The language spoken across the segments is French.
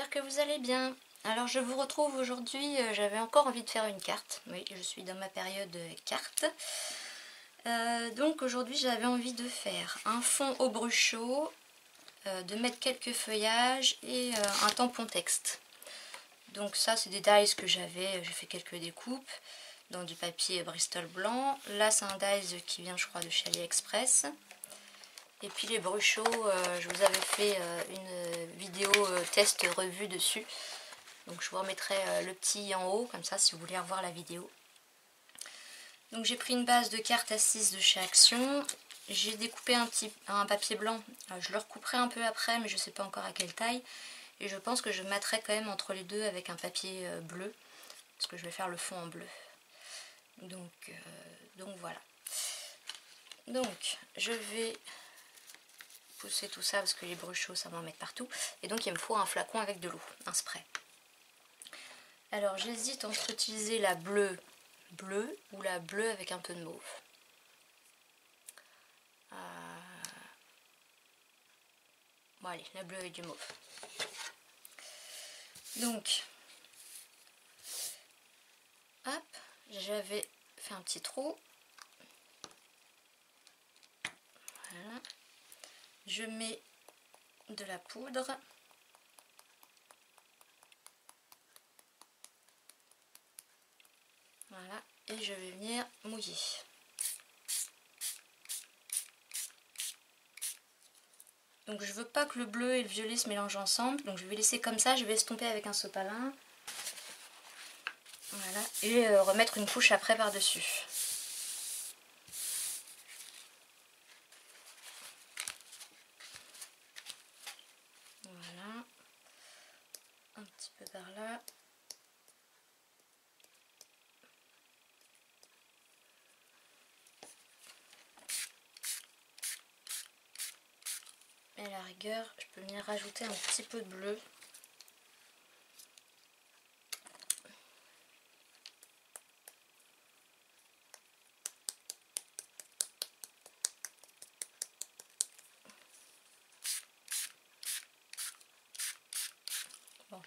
j'espère que vous allez bien. Alors je vous retrouve aujourd'hui, j'avais encore envie de faire une carte. Oui, je suis dans ma période carte. Donc aujourd'hui j'avais envie de faire un fond au bruchot, de mettre quelques feuillages et un tampon texte. Donc ça c'est des dies que j'ai fait quelques découpes dans du papier Bristol blanc. Là c'est un dies qui vient je crois de chez AliExpress. Et puis les bruchots, je vous avais fait une vidéo test revue dessus. Donc je vous remettrai le petit en haut, comme ça si vous voulez revoir la vidéo. Donc j'ai pris une base de cartes à 6 de chez Action. J'ai découpé un papier blanc. Je le recouperai un peu après, mais je ne sais pas encore à quelle taille. Et je pense que je mettrai quand même entre les deux avec un papier bleu. Parce que je vais faire le fond en bleu. Donc voilà. Donc je vais pousser tout ça parce que les bruchots ça va en mettre partout. Et donc il me faut un flacon avec de l'eau, un spray. Alors j'hésite entre utiliser la bleue ou la bleue avec un peu de mauve. Bon allez, la bleue avec du mauve. Donc, hop, j'avais fait un petit trou. Voilà. Je mets de la poudre. Voilà, et je vais venir mouiller. Donc je veux pas que le bleu et le violet se mélangent ensemble, donc je vais laisser comme ça, je vais estomper avec un sopalin. Voilà, et remettre une couche après par-dessus. Voilà, un petit peu par là. Et à la rigueur, je peux venir rajouter un petit peu de bleu. Bon.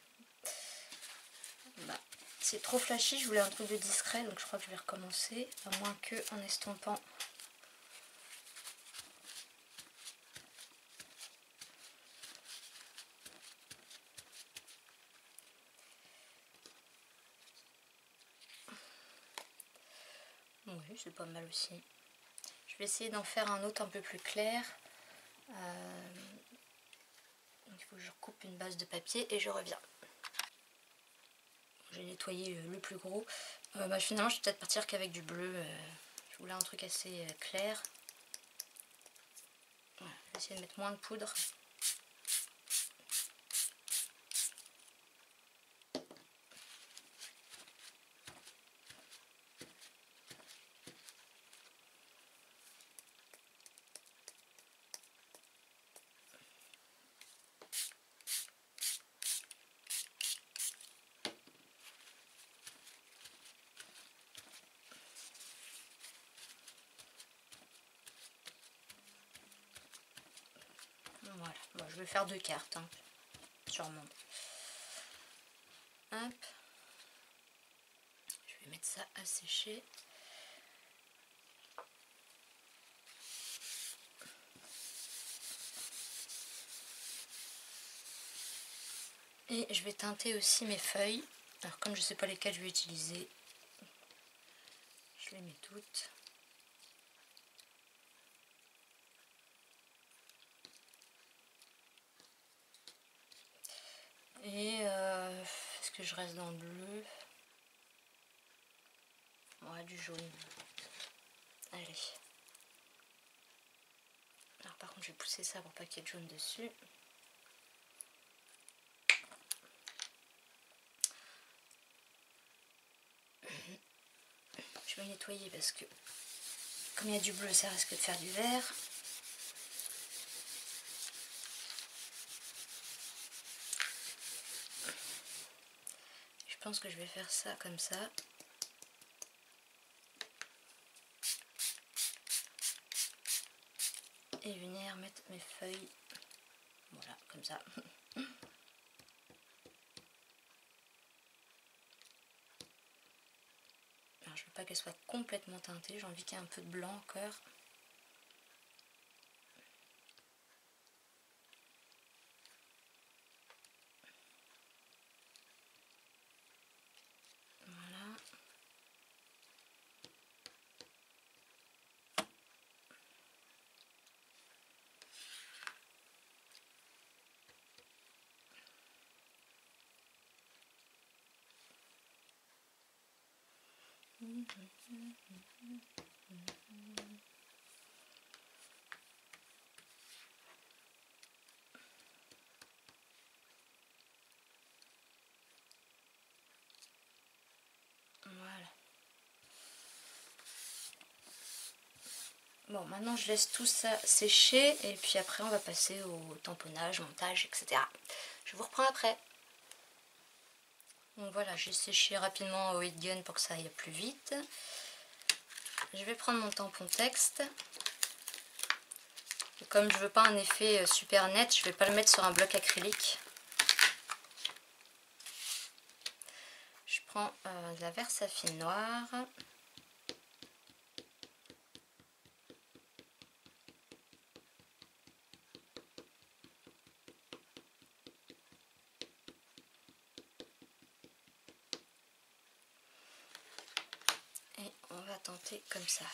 Bah, c'est trop flashy, je voulais un truc de discret, donc je crois que je vais recommencer. À moins que en estompant. Oui, c'est pas mal aussi. Je vais essayer d'en faire un autre un peu plus clair. Donc il faut que je recoupe une base de papier et je reviens. J'ai nettoyé le plus gros. Finalement, je vais peut-être partir qu'avec du bleu. Je voulais un truc assez clair. Voilà, je vais essayer de mettre moins de poudre. Voilà, bon, je vais faire 2 cartes, hein, sûrement. Hop. Je vais mettre ça à sécher. Et je vais teinter aussi mes feuilles. Alors comme je ne sais pas lesquelles je vais utiliser, je les mets toutes. Et est-ce que je reste dans le bleu? Ouais, du jaune. Allez. Alors par contre je vais pousser ça pour pas qu'il y ait de jaune dessus. Je vais nettoyer parce que comme il y a du bleu ça risque de faire du vert. Je pense que je vais faire ça comme ça. Et venir mettre mes feuilles, voilà, comme ça. je veux pas qu'elle soit complètement teintée, j'ai envie qu'il y ait un peu de blanc encore. Voilà. Voilà. Bon, maintenant je laisse tout ça sécher et puis après on va passer au tamponnage, montage, etc. Je vous reprends après. Donc voilà, j'ai séché rapidement au heat gun pour que ça aille plus vite. Je vais prendre mon tampon texte. Et comme je veux pas un effet super net, je vais pas le mettre sur un bloc acrylique. Je prends de la Versafine noire. Et on va tenter comme ça.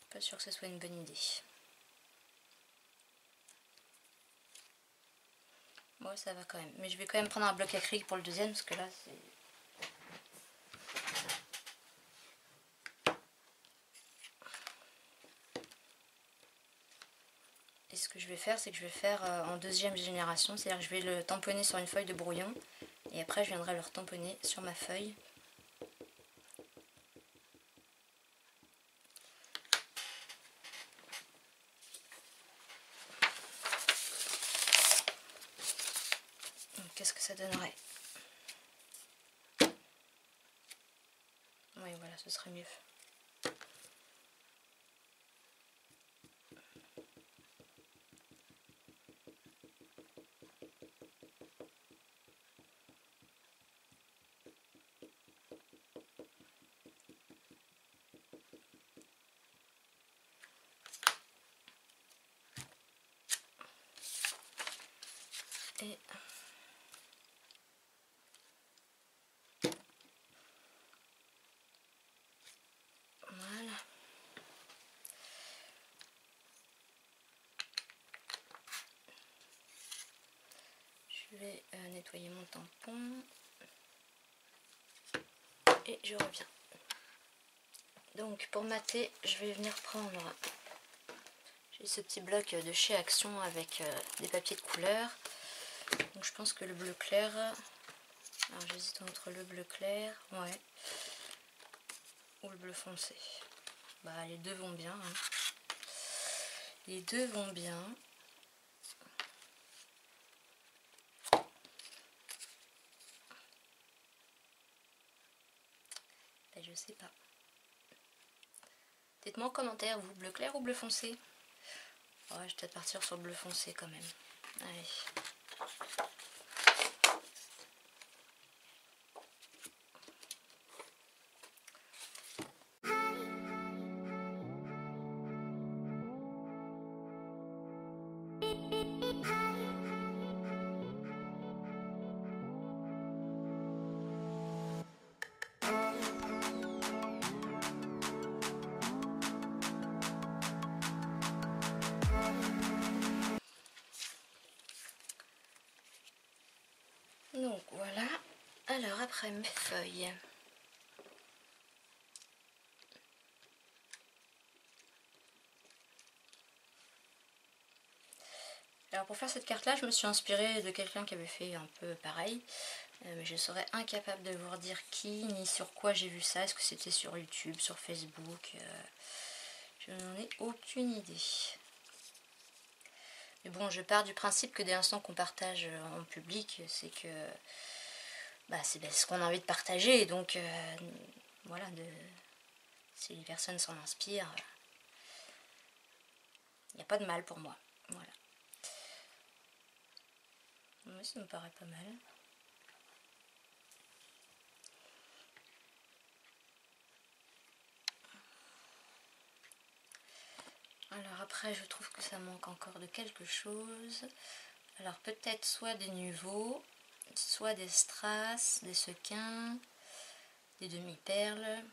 Pas sûr que ce soit une bonne idée. Bon, ça va quand même. Mais je vais quand même prendre un bloc acrylique pour le deuxième parce que là c'est... Et ce que je vais faire, c'est que je vais faire en deuxième génération, c'est-à-dire que je vais le tamponner sur une feuille de brouillon et après je viendrai le retamponner sur ma feuille. Qu'est-ce que ça donnerait? Oui, voilà, ce serait mieux. Et voilà. Je vais nettoyer mon tampon. Et je reviens. Donc pour mater, je vais venir prendre... J'ai ce petit bloc de chez Action avec des papiers de couleur. Donc je pense que le bleu clair... Alors j'hésite entre le bleu clair, ouais, ou le bleu foncé. Bah les deux vont bien. Hein. Les deux vont bien. Ben, je sais pas. Dites-moi en commentaire, vous, bleu clair ou bleu foncé? Ouais, je vais peut-être partir sur le bleu foncé quand même. Allez. Donc voilà. Alors après mes feuilles. Alors pour faire cette carte là, je me suis inspirée de quelqu'un qui avait fait un peu pareil. Mais je serais incapable de vous redire qui, ni sur quoi j'ai vu ça. Est-ce que c'était sur YouTube, sur Facebook? Je n'en ai aucune idée. Mais bon, je pars du principe que dès l'instant qu'on partage en public, c'est que bah, c'est ce qu'on a envie de partager. Donc voilà, si les personnes s'en inspirent, il n'y a pas de mal pour moi. Voilà. Oui, ça me paraît pas mal. après je trouve que ça manque encore de quelque chose. Alors peut-être soit des nuveaux, soit des strass, des sequins, des demi-perles.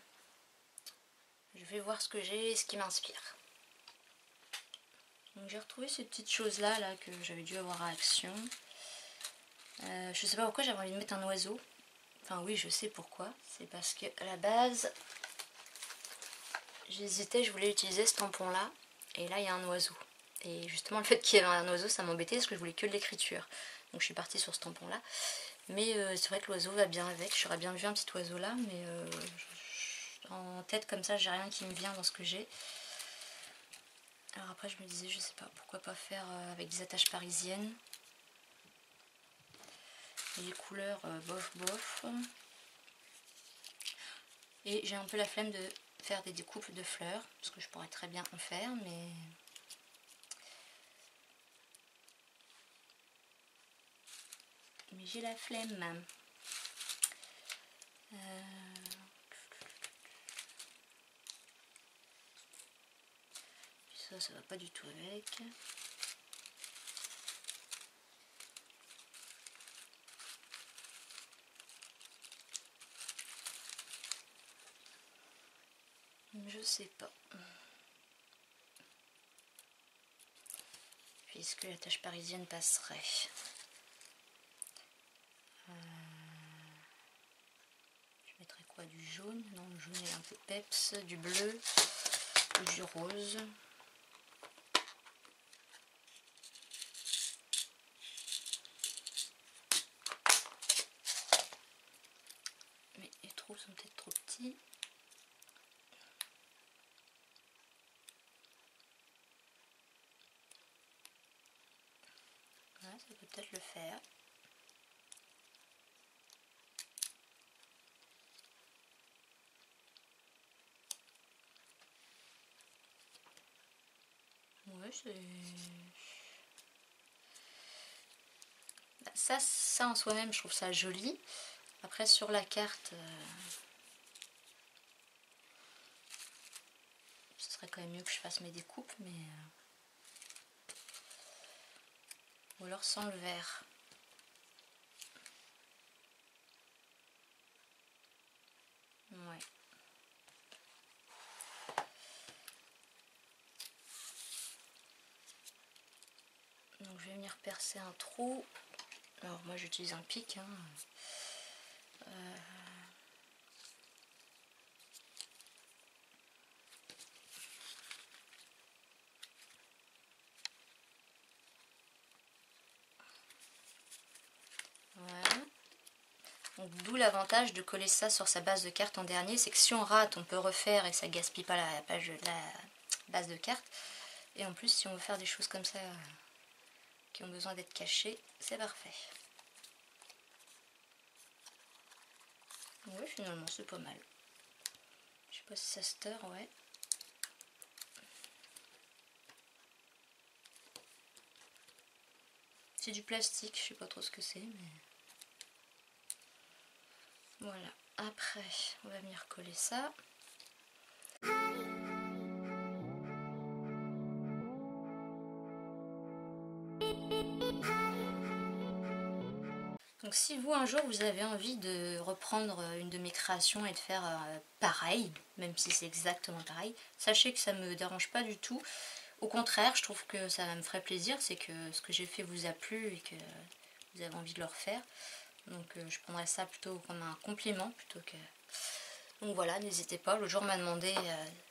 Je vais voir ce que j'ai et ce qui m'inspire. Donc j'ai retrouvé ces petites choses là que j'avais dû avoir à Action. Je sais pas pourquoi j'avais envie de mettre un oiseau. Enfin oui, je sais pourquoi. C'est parce que à la base, j'hésitais, je voulais utiliser ce tampon là. Et là il y a un oiseau. Et justement le fait qu'il y ait un oiseau, ça m'embêtait parce que je voulais que de l'écriture. Donc je suis partie sur ce tampon là. Mais c'est vrai que l'oiseau va bien avec. J'aurais bien vu un petit oiseau là, mais en tête comme ça, j'ai rien qui me vient dans ce que j'ai. Alors après je me disais, je sais pas, pourquoi pas faire avec des attaches parisiennes. Et les couleurs bof bof. Et j'ai un peu la flemme de faire des découpes de fleurs, parce que je pourrais très bien en faire, mais... j'ai la flemme. Ça va pas du tout avec. Je sais pas. Est-ce que la tache parisienne passerait? Je mettrais quoi? Du jaune? Non, le jaune est un peu peps. Du bleu ou du rose. Mais les trous sont peut-être trop petits. Ouais, ça peut peut-être le faire. Ouais, c'est... Ça en soi-même, je trouve ça joli. Après, sur la carte, ce serait quand même mieux que je fasse mes découpes, mais... Ou alors sans le vert. Ouais. Donc je vais venir percer un trou. Alors moi j'utilise un pic. Hein. Voilà. Donc d'où l'avantage de coller ça sur sa base de carte en dernier, c'est que si on rate, on peut refaire et ça gaspille pas la base de carte. Et en plus, si on veut faire des choses comme ça qui ont besoin d'être cachées, c'est parfait. Ouais, finalement, c'est pas mal. Je sais pas si ça se teurt, ouais. C'est du plastique, je sais pas trop ce que c'est, mais... Voilà. Après, on va venir coller ça. Donc si vous un jour vous avez envie de reprendre une de mes créations et de faire pareil, même si c'est exactement pareil, sachez que ça ne me dérange pas du tout. Au contraire, je trouve que ça me ferait plaisir, c'est que ce que j'ai fait vous a plu et que vous avez envie de le refaire. Donc je prendrais ça plutôt comme un compliment plutôt que... Donc voilà, n'hésitez pas. L'autre jour on m'a demandé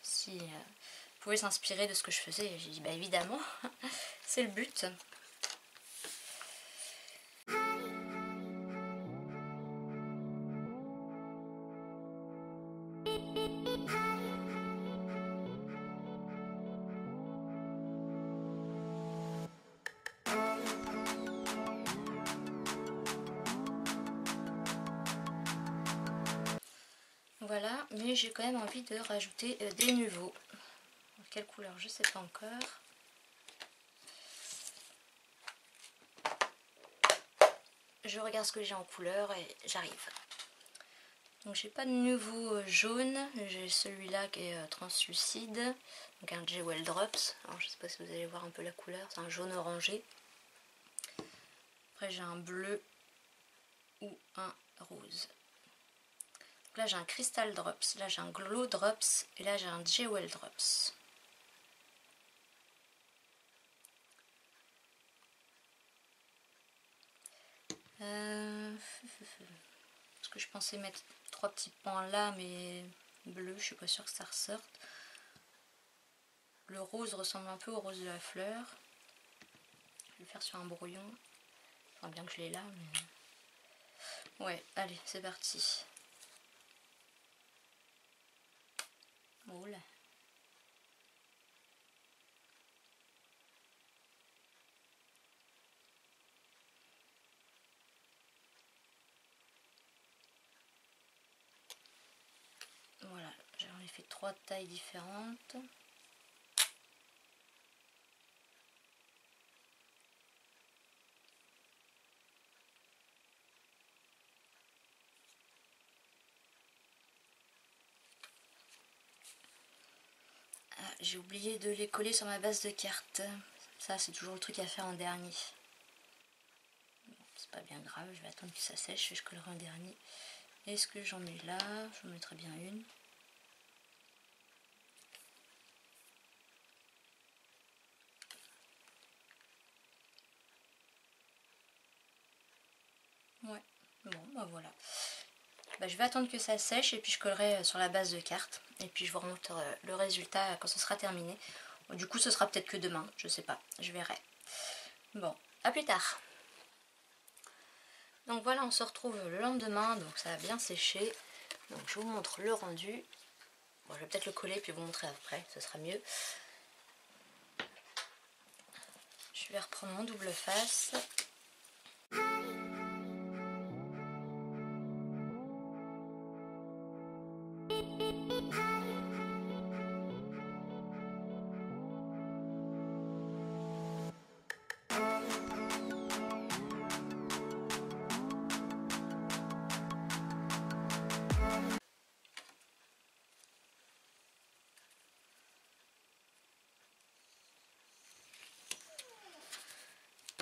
si vous pouvez s'inspirer de ce que je faisais. J'ai dit bah évidemment, c'est le but. Voilà, mais j'ai quand même envie de rajouter des nuveaux. Quelle couleur, je sais pas encore. Je regarde ce que j'ai en couleur et j'arrive. Donc j'ai pas de nouveau jaune, j'ai celui-là qui est translucide, donc un Jewel Drops. Alors je sais pas si vous allez voir un peu la couleur, c'est un jaune orangé. Après j'ai un bleu ou un rose. Donc là j'ai un Crystal Drops, là j'ai un Glow Drops et là j'ai un Jewel Drops. Parce que je pensais mettre 3 petits points là, mais bleu, je suis pas sûre que ça ressorte. Le rose ressemble un peu au rose de la fleur. Je vais le faire sur un brouillon. Enfin, bien que je l'ai là, mais... Ouais, allez, c'est parti. Oh là. Voilà, j'en ai fait 3 tailles différentes. Ah, j'ai oublié de les coller sur ma base de cartes. Ça, c'est toujours le truc à faire en dernier. Bon, c'est pas bien grave, je vais attendre que ça sèche et je collerai en dernier. Est-ce que j'en mets là? J'en mettrai bien une. Ouais, bon, bah voilà. Bah, je vais attendre que ça sèche et puis je collerai sur la base de carte. Et puis je vous remonterai le résultat quand ce sera terminé. Du coup, ce sera peut-être que demain, je sais pas, je verrai. Bon, à plus tard. Donc voilà, on se retrouve le lendemain, donc ça a bien séché. Donc je vous montre le rendu. Bon, je vais peut-être le coller puis vous montrer après, ce sera mieux. Je vais reprendre mon double face.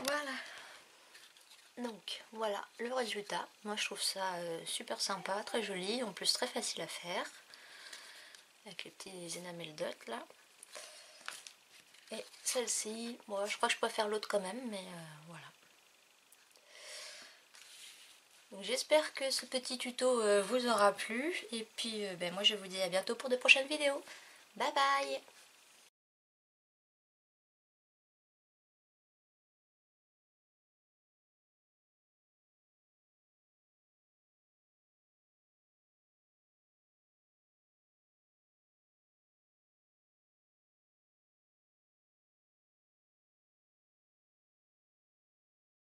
Voilà. Donc voilà le résultat. Moi je trouve ça super sympa, très joli, en plus très facile à faire. Avec les petits enamel dots là. Et celle-ci, moi je crois que je préfère l'autre quand même, mais voilà. Donc j'espère que ce petit tuto vous aura plu. Et puis ben, moi je vous dis à bientôt pour de prochaines vidéos. Bye bye!